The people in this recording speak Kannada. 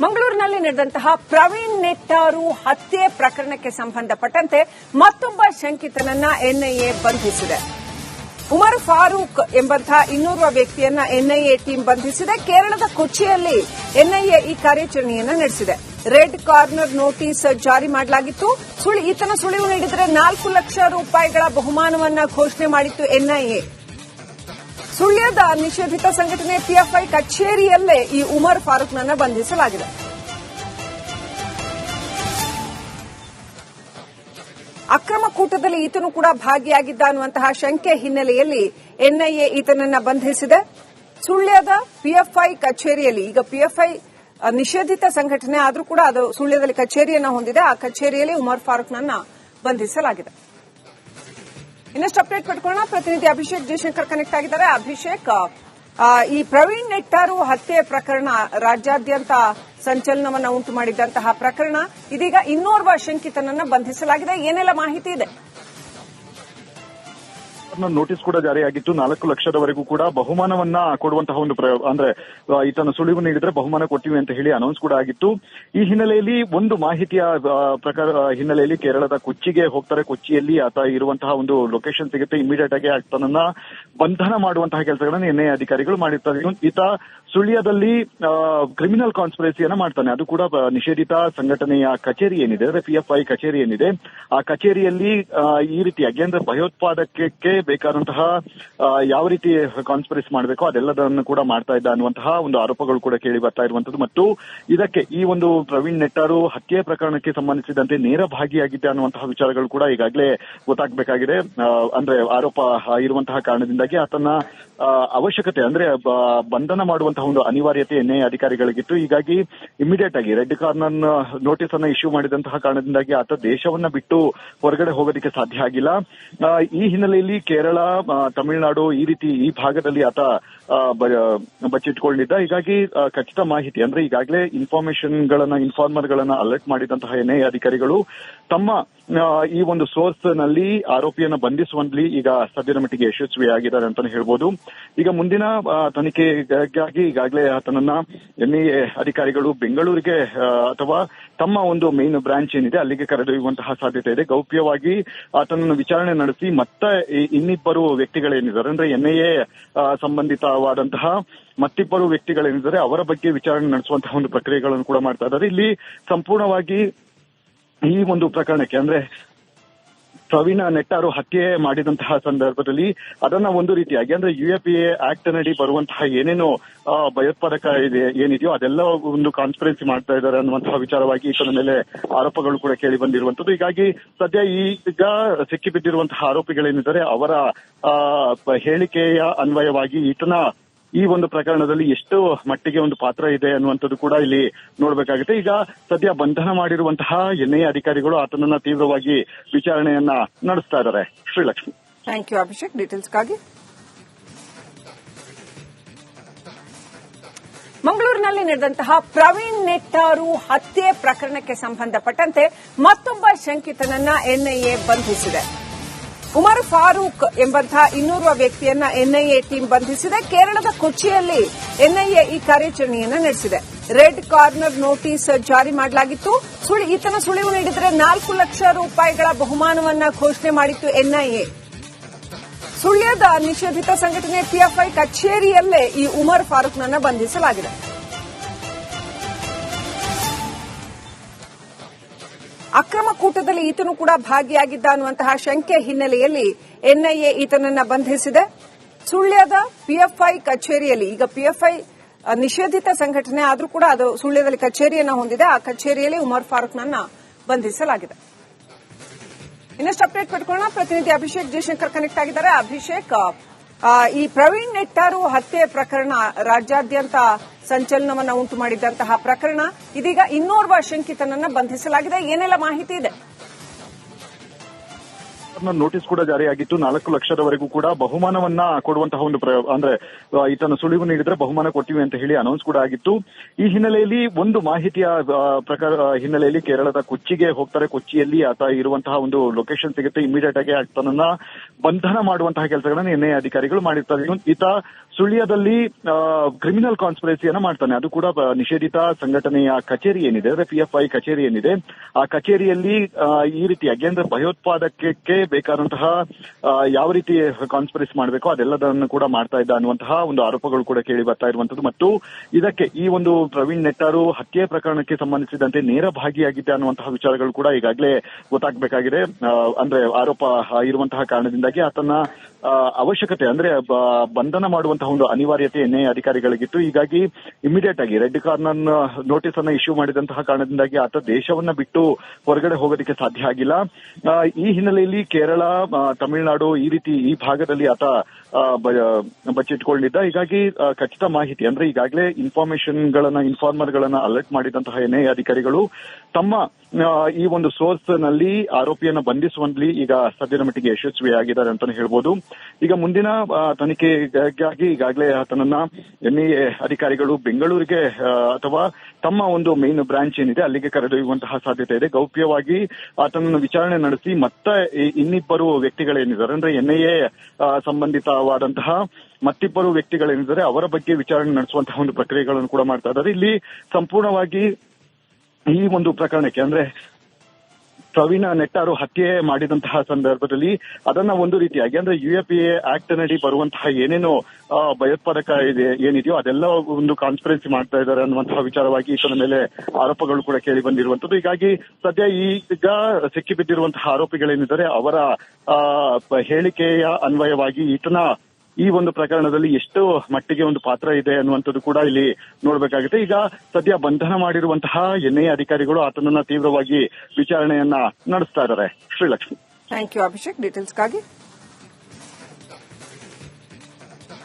ಮಂಗಳೂರಿನಲ್ಲಿ ನಡೆದಂತಹ ಪ್ರವೀಣ್ ನೆಟ್ಟಾರು ಹತ್ಯೆ ಪ್ರಕರಣಕ್ಕೆ ಸಂಬಂಧಪಟ್ಟಂತೆ ಮತ್ತೊಬ್ಬ ಶಂಕಿತನನ್ನ ಎನ್ಐಎ ಬಂಧಿಸಿದೆ. ಉಮರ್ ಫಾರೂಕ್ ಎಂಬಂತಹ ಇನ್ನೋರ್ವ ವ್ಯಕ್ತಿಯನ್ನ ಎನ್ಐಎ ಟೀಮ್ ಬಂಧಿಸಿದೆ. ಕೇರಳದ ಕೊಚ್ಚಿಯಲ್ಲಿ ಎನ್ಐಎ ಈ ಕಾರ್ಯಾಚರಣೆಯನ್ನು ನಡೆಸಿದೆ. ರೆಡ್ ಕಾರ್ನರ್ ನೋಟಿಸ್ ಜಾರಿ ಮಾಡಲಾಗಿತ್ತು. ಈತನ ಸುಳಿವು ನೀಡಿದರೆ 4 ಲಕ್ಷ ರೂಪಾಯಿಗಳ ಬಹುಮಾನವನ್ನ ಘೋಷಣೆ ಮಾಡಿತ್ತು ಎನ್ಐಎ. ಸುಳ್ಯದ ನಿಷೇಧಿತ ಸಂಘಟನೆ ಪಿಎಫ್ಐ ಕಚೇರಿಯಲ್ಲೇ ಈ ಉಮರ್ ಫಾರೂಕ್ನನ್ನ ಬಂಧಿಸಲಾಗಿದೆ. ಅಕ್ರಮ ಕೂಟದಲ್ಲಿ ಈತನು ಕೂಡ ಭಾಗಿಯಾಗಿದ್ದ ಅನ್ನುವಂತಹ ಶಂಕೆ ಹಿನ್ನೆಲೆಯಲ್ಲಿ ಎನ್ಐಎ ಈತನನ್ನ ಬಂಧಿಸಿದೆ. ಸುಳ್ಯದ ಪಿಎಫ್ಐ ಕಚೇರಿಯಲ್ಲಿ, ಈಗ ಪಿಎಫ್ಐ ನಿಷೇಧಿತ ಸಂಘಟನೆ ಆದರೂ ಕೂಡ ಅದು ಸುಳ್ಯದಲ್ಲಿ ಕಚೇರಿಯನ್ನ ಹೊಂದಿದೆ. ಆ ಕಚೇರಿಯಲ್ಲಿ ಉಮರ್ ಫಾರೂಕ್ನನ್ನ ಬಂಧಿಸಲಾಗಿದೆ. ಇನ್ನಷ್ಟು ಅಪ್ಡೇಟ್ ಪಡ್ಕೊಳ್ಳೋಣ. ಪ್ರತಿನಿಧಿ ಅಭಿಷೇಕ್ ಜಯಶಂಕರ್ ಕನೆಕ್ಟ್ ಆಗಿದ್ದಾರೆ. ಅಭಿಷೇಕ್, ಈ ಪ್ರವೀಣ್ ನೆಟ್ಟಾರು ಹತ್ಯೆ ಪ್ರಕರಣ ರಾಜ್ಯಾದ್ಯಂತ ಸಂಚಲನವನ್ನ ಉಂಟು ಮಾಡಿದ್ದಂತಹ ಪ್ರಕರಣ, ಇದೀಗ ಇನ್ನೋರ್ವ ಶಂಕಿತನನ್ನ ಬಂಧಿಸಲಾಗಿದೆ. ಏನೆಲ್ಲ ಮಾಹಿತಿ ಇದೆ? ನೋಟಿಸ್ ಕೂಡ ಜಾರಿಯಾಗಿತ್ತು. 4 ಲಕ್ಷದವರೆಗೂ ಕೂಡ ಬಹುಮಾನವನ್ನ ಕೊಡುವಂತಹ ಒಂದು ಅಂದ್ರೆ ಈತನ ಸುಳಿವು ನೀಡಿದ್ರೆ ಬಹುಮಾನ ಕೊಟ್ಟಿವಿ ಅಂತ ಹೇಳಿ ಅನೌನ್ಸ್ ಕೂಡ ಆಗಿತ್ತು. ಈ ಹಿನ್ನೆಲೆಯಲ್ಲಿ ಒಂದು ಮಾಹಿತಿಯ ಪ್ರಕಾರ ಹಿನ್ನೆಲೆಯಲ್ಲಿ ಕೇರಳದ ಕೊಚ್ಚಿಗೆ ಹೋಗ್ತಾರೆ. ಕೊಚ್ಚಿಯಲ್ಲಿ ಆತ ಇರುವಂತಹ ಒಂದು ಲೊಕೇಶನ್ ಸಿಗುತ್ತೆ. ಇಮಿಡಿಯೇಟ್ ಆಗಿ ಆತನನ್ನ ಬಂಧನ ಮಾಡುವಂತಹ ಕೆಲಸಗಳನ್ನು ಎನ್ಐಎ ಅಧಿಕಾರಿಗಳು ಮಾಡಿರ್ತಾರೆ. ಈತ ಸುಳ್ಯದಲ್ಲಿ ಕ್ರಿಮಿನಲ್ ಕಾನ್ಸ್ಪಿರಸಿಯನ್ನ ಮಾಡ್ತಾನೆ. ಅದು ಕೂಡ ನಿಷೇಧಿತ ಸಂಘಟನೆಯ ಕಚೇರಿ ಏನಿದೆ, ಅಂದ್ರೆ ಪಿಎಫ್ಐ ಕಚೇರಿ ಏನಿದೆ, ಆ ಕಚೇರಿಯಲ್ಲಿ ಈ ರೀತಿಯಾಗಿ ಅಂದ್ರೆ ಭಯೋತ್ಪಾದಕಕ್ಕೆ ಬೇಕಾದಂತಹ ಯಾವ ರೀತಿ ಕಾನ್ಸ್ಪಿರಸಿ ಮಾಡಬೇಕೋ ಅದೆಲ್ಲದನ್ನು ಕೂಡ ಮಾಡ್ತಾ ಇದ್ದ ಅನ್ನುವಂತಹ ಒಂದು ಆರೋಪಗಳು ಕೂಡ ಕೇಳಿ ಬರ್ತಾ ಇರುವಂತದ್ದು. ಮತ್ತು ಇದಕ್ಕೆ ಈ ಒಂದು ಪ್ರವೀಣ್ ನೆಟ್ಟಾರು ಹತ್ಯೆ ಪ್ರಕರಣಕ್ಕೆ ಸಂಬಂಧಿಸಿದಂತೆ ನೇರ ಭಾಗಿಯಾಗಿದ್ದೆ ಅನ್ನುವಂತಹ ವಿಚಾರಗಳು ಕೂಡ ಈಗಾಗಲೇ ಗೊತ್ತಾಗಬೇಕಾಗಿದೆ. ಅಂದ್ರೆ ಆರೋಪ ಇರುವಂತಹ ಕಾರಣದಿಂದಾಗಿ ಆತನ ಅವಶ್ಯಕತೆ ಅಂದ್ರೆ ಬಂಧನ ಮಾಡುವಂತಹ ಒಂದು ಅನಿವಾರ್ಯತೆ ಎನ್ಐಎ ಅಧಿಕಾರಿಗಳಿಗಿತ್ತು. ಹೀಗಾಗಿ ಇಮಿಡಿಯೇಟ್ ಆಗಿ ರೆಡ್ ಕಾರ್ನರ್ ನೋಟಿಸ್ ಅನ್ನ ಇಶ್ಯೂ ಮಾಡಿದಂತಹ ಕಾರಣದಿಂದಾಗಿ ಆತ ದೇಶವನ್ನ ಬಿಟ್ಟು ಹೊರಗಡೆ ಹೋಗೋದಕ್ಕೆ ಸಾಧ್ಯ ಆಗಿಲ್ಲ. ಈ ಹಿನ್ನೆಲೆಯಲ್ಲಿ ಕೇರಳ, ತಮಿಳುನಾಡು ಈ ಭಾಗದಲ್ಲಿ ಆತ ಬಚ್ಚಿಟ್ಕೊಂಡಿದ್ದ. ಹೀಗಾಗಿ ಖಚಿತ ಮಾಹಿತಿ ಅಂದ್ರೆ ಈಗಾಗಲೇ ಇನ್ಫಾರ್ಮರ್ ಗಳನ್ನ ಅಲರ್ಟ್ ಮಾಡಿದಂತಹ ಎನ್ಐಎ ಅಧಿಕಾರಿಗಳು ತಮ್ಮ ಈ ಒಂದು ಸೋರ್ಸ್ ನಲ್ಲಿ ಆರೋಪಿಯನ್ನು ಬಂಧಿಸುವಲ್ಲಿ ಈಗ ಸದ್ಯದ ಮಟ್ಟಿಗೆ ಯಶಸ್ವಿಯಾಗಿದ್ದಾರೆ ಅಂತಾನೆ ಹೇಳ್ಬೋದು. ಈಗ ಮುಂದಿನ ತನಿಖೆಗಾಗಿ ಈಗಾಗಲೇ ಆತನನ್ನ ಎನ್ಐಎ ಅಧಿಕಾರಿಗಳು ಬೆಂಗಳೂರಿಗೆ ಅಥವಾ ತಮ್ಮ ಒಂದು ಮೇನ್ ಬ್ರಾಂಚ್ ಏನಿದೆ ಅಲ್ಲಿಗೆ ಕರೆದೊಯ್ಯುವಂತಹ ಸಾಧ್ಯತೆ ಇದೆ. ಗೌಪ್ಯವಾಗಿ ಆತನನ್ನು ವಿಚಾರಣೆ ನಡೆಸಿ ಮತ್ತೆ ಇನ್ನಿಬ್ಬರು ವ್ಯಕ್ತಿಗಳೇನಿದ್ದಾರೆ ಅಂದ್ರೆ ಎನ್ಐಎ ಸಂಬಂಧಿತವಾದಂತಹ ಮತ್ತಿಬ್ಬರು ವ್ಯಕ್ತಿಗಳೇನಿದ್ದಾರೆ ಅವರ ಬಗ್ಗೆ ವಿಚಾರಣೆ ನಡೆಸುವಂತಹ ಒಂದು ಪ್ರಕ್ರಿಯೆಗಳನ್ನು ಕೂಡ ಮಾಡ್ತಾ ಇದ್ದಾರೆ. ಇಲ್ಲಿ ಸಂಪೂರ್ಣವಾಗಿ ಈ ಒಂದು ಪ್ರಕರಣಕ್ಕೆ ಅಂದ್ರೆ ಪ್ರವೀಣ್ ನೆಟ್ಟಾರು ಹತ್ಯೆ ಮಾಡಿದಂತಹ ಸಂದರ್ಭದಲ್ಲಿ ಅದನ್ನ ಒಂದು ರೀತಿಯಾಗಿ ಅಂದ್ರೆ ಯುಎಪಿಎ ಆಕ್ಟ್ ನಡಿ ಬರುವಂತಹ ಏನೇನು ಭಯೋತ್ಪಾದಕ ಏನಿದೆಯೋ ಅದೆಲ್ಲ ಒಂದು ಕಾನ್ಸ್ಪಿರೆನ್ಸಿ ಮಾಡ್ತಾ ಇದ್ದಾರೆ ಅನ್ನುವಂತಹ ವಿಚಾರವಾಗಿ ಈತನ ಮೇಲೆ ಆರೋಪಗಳು ಕೂಡ ಕೇಳಿ ಬಂದಿರುವಂತದ್ದು. ಹೀಗಾಗಿ ಸದ್ಯ ಈಗ ಸಿಕ್ಕಿಬಿದ್ದಿರುವಂತಹ ಆರೋಪಿಗಳೇನಿದ್ದಾರೆ ಅವರ ಹೇಳಿಕೆಯ ಅನ್ವಯವಾಗಿ ಈತನ ಈ ಒಂದು ಪ್ರಕರಣದಲ್ಲಿ ಎಷ್ಟು ಮಟ್ಟಿಗೆ ಒಂದು ಪಾತ್ರ ಇದೆ ಅನ್ನುವಂಥದ್ದು ಕೂಡ ಇಲ್ಲಿ ನೋಡಬೇಕಾಗುತ್ತೆ. ಈಗ ಸದ್ಯ ಬಂಧನ ಮಾಡಿರುವಂತಹ ಎನ್ಐಎ ಅಧಿಕಾರಿಗಳು ಆತನನ್ನ ತೀವ್ರವಾಗಿ ವಿಚಾರಣೆಯನ್ನ ನಡೆಸ್ತಾ ಇದ್ದಾರೆ. ಶ್ರೀಲಕ್ಷ್ಮಿ, ಥ್ಯಾಂಕ್ ಯು ಅಭಿಷೇಕ್ ಡೀಟೇಲ್ಸ್ಗಾಗಿ. ಮಂಗಳೂರಿನಲ್ಲಿ ನಡೆದಂತಹ ಪ್ರವೀಣ್ ನೆಟ್ಟಾರು ಹತ್ಯೆ ಪ್ರಕರಣಕ್ಕೆ ಸಂಬಂಧಪಟ್ಟಂತೆ ಮತ್ತೊಬ್ಬ ಶಂಕಿತನನ್ನ ಎನ್ಐಎ ಬಂಧಿಸಿದೆ. ಉಮರ್ ಫಾರೂಕ್ ಎಂಬಂತಹ ಇನ್ನೋರ್ವ ವ್ಯಕ್ತಿಯನ್ನ ಎನ್ಐಎ ಟೀಮ್ ಬಂಧಿಸಿದೆ. ಕೇರಳದ ಕೊಚ್ಚಿಯಲ್ಲಿ ಎನ್ಐಎ ಈ ಕಾರ್ಯಾಚರಣೆಯನ್ನು ನಡೆಸಿದೆ. ರೆಡ್ ಕಾರ್ನರ್ ನೋಟಿಸ್ ಜಾರಿ ಮಾಡಲಾಗಿತ್ತು. ಈತನ ಸುಳಿವು ನೀಡಿದರೆ 4 ಲಕ್ಷ ರೂಪಾಯಿಗಳ ಬಹುಮಾನವನ್ನ ಘೋಷಣೆ ಮಾಡಿತ್ತು ಎನ್ಐಎ. ಸುಳ್ಯದ ನಿಷೇಧಿತ ಸಂಘಟನೆ ಪಿಎಫ್ಐ ಕಚೇರಿಯಲ್ಲೇ ಈ ಉಮರ್ ಫಾರೂಕ್ನನ್ನ ಬಂಧಿಸಲಾಗಿದೆ. ಅಕ್ರಮ ಕೂಟದಲ್ಲಿ ಈತನು ಕೂಡ ಭಾಗಿಯಾಗಿದ್ದ ಅನ್ನುವಂತಹ ಶಂಕೆ ಹಿನ್ನೆಲೆಯಲ್ಲಿ ಎನ್ಐಎ ಈತನನ್ನ ಬಂಧಿಸಿದೆ. ಸುಳ್ಯದ ಪಿಎಫ್ಐ ಕಚೇರಿಯಲ್ಲಿ, ಈಗ ಪಿಎಫ್ಐ ನಿಷೇಧಿತ ಸಂಘಟನೆ ಆದರೂ ಕೂಡ ಅದು ಸುಳ್ಯದಲ್ಲಿ ಕಚೇರಿಯನ್ನ ಹೊಂದಿದೆ. ಆ ಕಚೇರಿಯಲ್ಲಿ ಉಮರ್ ಫಾರೂಕ್ನನ್ನ ಬಂಧಿಸಲಾಗಿದೆ. ಇನ್ನಷ್ಟು ಅಪ್ಡೇಟ್ ಪಡ್ಕೊಳ್ಳೋಣ. ಪ್ರತಿನಿಧಿ ಅಭಿಷೇಕ್ ಜಯಶಂಕರ್ ಕನೆಕ್ಟ್ ಆಗಿದ್ದಾರೆ. ಅಭಿಷೇಕ್, ಈ ಪ್ರವೀಣ್ ನೆಟ್ಟಾರು ಹತ್ಯೆ ಪ್ರಕರಣ ರಾಜ್ಯಾದ್ಯಂತ ಸಂಚಲನವನ್ನ ಉಂಟು ಮಾಡಿದ್ದಂತಹ ಪ್ರಕರಣ, ಇದೀಗ ಇನ್ನೋರ್ವ ಶಂಕಿತನನ್ನ ಬಂಧಿಸಲಾಗಿದೆ. ಏನೆಲ್ಲ ಮಾಹಿತಿ ಇದೆ? ನೋಟಿಸ್ ಕೂಡ ಜಾರಿಯಾಗಿತ್ತು. 4 ಲಕ್ಷದವರೆಗೂ ಕೂಡ ಬಹುಮಾನವನ್ನ ಕೊಡುವಂತಹ ಒಂದು ಅಂದ್ರೆ ಈತನ ಸುಳಿವು ನೀಡಿದ್ರೆ ಬಹುಮಾನ ಕೊಟ್ಟಿವಿ ಅಂತ ಹೇಳಿ ಅನೌನ್ಸ್ ಕೂಡ ಆಗಿತ್ತು. ಈ ಹಿನ್ನೆಲೆಯಲ್ಲಿ ಒಂದು ಮಾಹಿತಿಯ ಪ್ರಕಾರ ಹಿನ್ನೆಲೆಯಲ್ಲಿ ಕೇರಳದ ಕೊಚ್ಚಿಗೆ ಹೋಗ್ತಾರೆ. ಕೊಚ್ಚಿಯಲ್ಲಿ ಆತ ಇರುವಂತಹ ಒಂದು ಲೊಕೇಶನ್ ಸಿಗುತ್ತೆ. ಇಮಿಡಿಯೇಟ್ ಆಗಿ ಆತನನ್ನ ಬಂಧನ ಮಾಡುವಂತಹ ಕೆಲಸಗಳನ್ನು ಎನ್ಐಎ ಅಧಿಕಾರಿಗಳು ಮಾಡಿರ್ತಾರೆ. ಈತ ಸುಳ್ಯದಲ್ಲಿ ಕ್ರಿಮಿನಲ್ ಕಾನ್ಸ್ಪಿರಸಿಯನ್ನ ಮಾಡ್ತಾನೆ. ಅದು ಕೂಡ ನಿಷೇಧಿತ ಸಂಘಟನೆಯ ಕಚೇರಿ ಏನಿದೆ, ಅಂದ್ರೆ PFI ಕಚೇರಿ ಏನಿದೆ, ಆ ಕಚೇರಿಯಲ್ಲಿ ಈ ರೀತಿಯಾಗಿ ಅಂದ್ರೆ ಭಯೋತ್ಪಾದಕಕ್ಕೆ ಬೇಕಾದಂತಹ ಯಾವ ರೀತಿ ಕಾನ್ಸ್ಪಿರಸಿ ಮಾಡಬೇಕೋ ಅದೆಲ್ಲದನ್ನು ಕೂಡ ಮಾಡ್ತಾ ಇದ್ದ ಅನ್ನುವಂತಹ ಒಂದು ಆರೋಪಗಳು ಕೂಡ ಕೇಳಿ ಬರ್ತಾ ಇರುವಂತದ್ದು. ಮತ್ತು ಇದಕ್ಕೆ ಈ ಒಂದು ಪ್ರವೀಣ್ ನೆಟ್ಟಾರು ಹತ್ಯೆ ಪ್ರಕರಣಕ್ಕೆ ಸಂಬಂಧಿಸಿದಂತೆ ನೇರ ಭಾಗಿಯಾಗಿದ್ದೆ ಅನ್ನುವಂತಹ ವಿಚಾರಗಳು ಕೂಡ ಈಗಾಗಲೇ ಗೊತ್ತಾಗಬೇಕಾಗಿದೆ. ಅಂದ್ರೆ ಆರೋಪ ಇರುವಂತಹ ಕಾರಣದಿಂದಾಗಿ ಆತನ ಅವಶ್ಯಕತೆ ಅಂದ್ರೆ ಬಂಧನ ಮಾಡುವಂತಹ ಒಂದು ಅನಿವಾರ್ಯತೆ ಎನ್ಐಎ ಅಧಿಕಾರಿಗಳಿಗಿತ್ತು. ಹೀಗಾಗಿ ಇಮಿಡಿಯೇಟ್ ಆಗಿ ರೆಡ್ ಕಾರ್ನರ್ ನೋಟಿಸ್ ಅನ್ನ ಇಶ್ಯೂ ಮಾಡಿದಂತಹ ಕಾರಣದಿಂದಾಗಿ ಆತ ದೇಶವನ್ನ ಬಿಟ್ಟು ಹೊರಗಡೆ ಹೋಗೋದಕ್ಕೆ ಸಾಧ್ಯ ಆಗಿಲ್ಲ. ಈ ಹಿನ್ನೆಲೆಯಲ್ಲಿ ಕೇರಳ, ತಮಿಳುನಾಡು ಈ ಭಾಗದಲ್ಲಿ ಆತ ಬಚ್ಚಿಟ್ಕೊಂಡಿದ್ದ. ಹೀಗಾಗಿ ಖಚಿತ ಮಾಹಿತಿ ಅಂದ್ರೆ ಈಗಾಗಲೇ ಇನ್ಫಾರ್ಮರ್ ಗಳನ್ನ ಅಲರ್ಟ್ ಮಾಡಿದಂತಹ ಎನ್ಐಎ ಅಧಿಕಾರಿಗಳು ತಮ್ಮ ಈ ಒಂದು ಸೋರ್ಸ್ ನಲ್ಲಿ ಆರೋಪಿಯನ್ನ ಬಂಧಿಸುವಲ್ಲಿ ಈಗ ಸದ್ಯದ ಮಟ್ಟಿಗೆ ಯಶಸ್ವಿಯಾಗಿದ್ದಾರೆ ಅಂತಾನೆ ಹೇಳ್ಬೋದು. ಈಗ ಮುಂದಿನ ತನಿಖೆಗಾಗಿ ಈಗಾಗಲೇ ಆತನನ್ನ ಎನ್ಐಎ ಅಧಿಕಾರಿಗಳು ಬೆಂಗಳೂರಿಗೆ ಅಥವಾ ತಮ್ಮ ಒಂದು ಮೇನ್ ಬ್ರಾಂಚ್ ಏನಿದೆ ಅಲ್ಲಿಗೆ ಕರೆದೊಯ್ಯುವಂತಹ ಸಾಧ್ಯತೆ ಇದೆ. ಗೌಪ್ಯವಾಗಿ ಆತನನ್ನು ವಿಚಾರಣೆ ನಡೆಸಿ ಮತ್ತೆ ಇನ್ನಿಬ್ಬರು ವ್ಯಕ್ತಿಗಳೇನಿದ್ದಾರೆ ಅಂದ್ರೆ ಎನ್ಐಎ ಸಂಬಂಧಿತವಾದಂತಹ ಮತ್ತಿಬ್ಬರು ವ್ಯಕ್ತಿಗಳೇನಿದ್ದಾರೆ ಅವರ ಬಗ್ಗೆ ವಿಚಾರಣೆ ನಡೆಸುವಂತಹ ಒಂದು ಪ್ರಕ್ರಿಯೆಗಳನ್ನು ಕೂಡ ಮಾಡ್ತಾ ಇದ್ದಾರೆ. ಇಲ್ಲಿ ಸಂಪೂರ್ಣವಾಗಿ ಈ ಒಂದು ಪ್ರಕರಣಕ್ಕೆ ಅಂದ್ರೆ ಪ್ರವೀಣ ನೆಟ್ಟಾರು ಹತ್ಯೆ ಮಾಡಿದಂತಹ ಸಂದರ್ಭದಲ್ಲಿ ಅದನ್ನ ಒಂದು ರೀತಿಯಾಗಿ ಅಂದ್ರೆ UAPA ಆಕ್ಟ್ ನಡಿ ಬರುವಂತಹ ಏನೇನೋ ಭಯೋತ್ಪಾದಕ ಏನಿದೆಯೋ ಅದೆಲ್ಲ ಒಂದು ಕಾನ್ಸ್ಪಿರೆನ್ಸಿ ಮಾಡ್ತಾ ಇದ್ದಾರೆ ಅನ್ನುವಂತಹ ವಿಚಾರವಾಗಿ ಈತನ ಮೇಲೆ ಆರೋಪಗಳು ಕೂಡ ಕೇಳಿ ಬಂದಿರುವಂತದ್ದು. ಹೀಗಾಗಿ ಸದ್ಯ ಈಗ ಸಿಕ್ಕಿಬಿದ್ದಿರುವಂತಹ ಆರೋಪಿಗಳೇನಿದ್ದಾರೆ ಅವರ ಹೇಳಿಕೆಯ ಅನ್ವಯವಾಗಿ ಈತನ ಈ ಒಂದು ಪ್ರಕರಣದಲ್ಲಿ ಎಷ್ಟು ಮಟ್ಟಿಗೆ ಒಂದು ಪಾತ್ರ ಇದೆ ಅನ್ನುವಂಥದ್ದು ಕೂಡ ಇಲ್ಲಿ ನೋಡಬೇಕಾಗುತ್ತೆ. ಈಗ ಸದ್ಯ ಬಂಧನ ಮಾಡಿರುವಂತಹ ಎನ್ಐಎ ಅಧಿಕಾರಿಗಳು ಆತನನ್ನ ತೀವ್ರವಾಗಿ ವಿಚಾರಣೆಯನ್ನ ನಡೆಸ್ತಾ ಇದ್ದಾರೆ. Srilakshmi, thank you Abhishek ಡೀಟೇಲ್ಸ್ಗಾಗಿ.